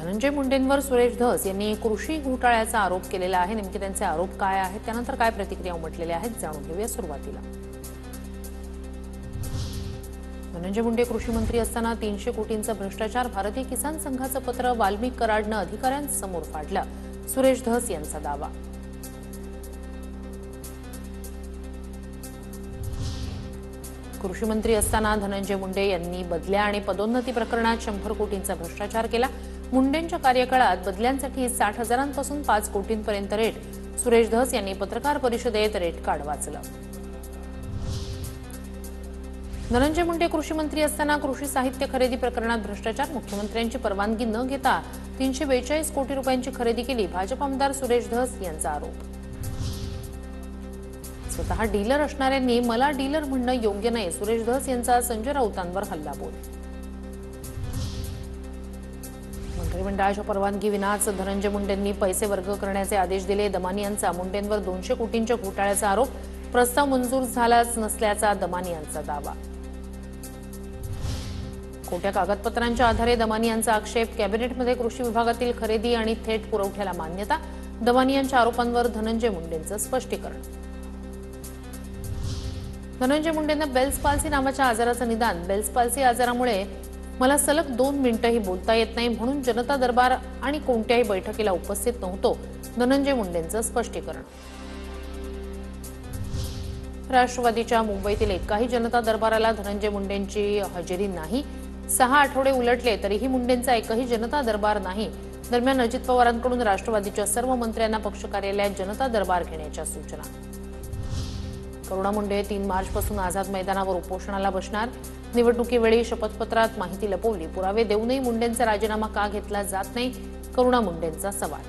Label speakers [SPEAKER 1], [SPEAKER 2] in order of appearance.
[SPEAKER 1] धनंजय मुंडेंवर सुरेश धस यांनी कृषी घोटाळ्याचा आरोप केलेला आहे। नेमके त्यांचे आरोप काय आहेत, त्यानंतर काय प्रतिक्रिया उमटलेल्या आहेत जाणून घेऊया। सुरुवातीला धनंजय मुंडे कृषी मंत्री असताना 300 कोटींचा भ्रष्टाचार, भारतीय किसान संघाचं पत्र वाल्मिक कराडनं अधिकाऱ्यांसमोर फाडलं, सुरेश धस यांचा दावा। कृषी मंत्री असताना धनंजय मुंडे यांनी बदल्या आणि पदोन्नती प्रकरणात 100 कोटींचा भ्रष्टाचार केला। मुंडेंच्या कार्यकाळात बदल्यांसाठी 60,000पासून 5 कोटींपर्यंत रेट। सुरेश धस यांनी पत्रकार परिषदेत रेट कार्ड वाचलं। धनंजय मुंडे कृषी मंत्री असताना कृषी साहित्य खरेदी प्रकरणात भ्रष्टाचार, मुख्यमंत्र्यांची परवानगी न घेता 342 कोटी रुपयांची खरेदी केली, भाजप आमदार सुरेश धस यांचा आरोप। स्वतः डीलर असणाऱ्यांनी मला डीलर म्हणणं योग्य नाही, सुरेश धस यांचा संजय राऊतांवर हल्लाबोल। मंत्रिमंडळाच्या परवानगीविनाच धनंजय मुंडेंनी पैसे वर्ग करण्याचे आदेश दिले, दमानी यांचा मुंडेंवर 200 कोटींच्या घोटाळ्याचा आरोप, प्रस्ताव मंजूर झालाच नसल्याचा दमानी यांचा दावा। खोट्या कागदपत्रांच्या आधारे दमानी यांचा आक्षेप, कॅबिनेटमध्ये कृषी विभागातील खरेदी आणि थेट पुरवठ्याला मान्यता, दमानी यांच्या आरोपांवर धनंजय मुंडेंचं स्पष्टीकरण। धनंजय मुंडेंना बेल्स पाल्सी नावाच्या आजाराचं निदान, बेल्स पाल्सी आजारामुळे मला सलग 2 मिनिटंही बोलता येत नाही, म्हणून जनता दरबार आणि कोणत्याही बैठकीला उपस्थित नव्हतो, धनंजय मुंडेंचं स्पष्टीकरण। राष्ट्रवादीच्या मुंबईतील एकाही जनता दरबाराला धनंजय मुंडेंची हजेरी नाही, 6 आठवडे उलटले तरीही मुंडेंचा एकही जनता दरबार नाही। दरम्यान अजित पवारांकडून राष्ट्रवादीच्या सर्व मंत्र्यांना पक्ष कार्यालयात जनता दरबार घेण्याच्या सूचना। करुणा मुंडे 3 मार्चपासून आझाद मैदानावर उपोषणाला बसणार, निवडणुकीवेळी शपथपत्रात माहिती लपवली, पुरावे देऊनही मुंडेंचा राजीनामा का घेतला जात नाही, करुणा मुंडेंचा सवाल।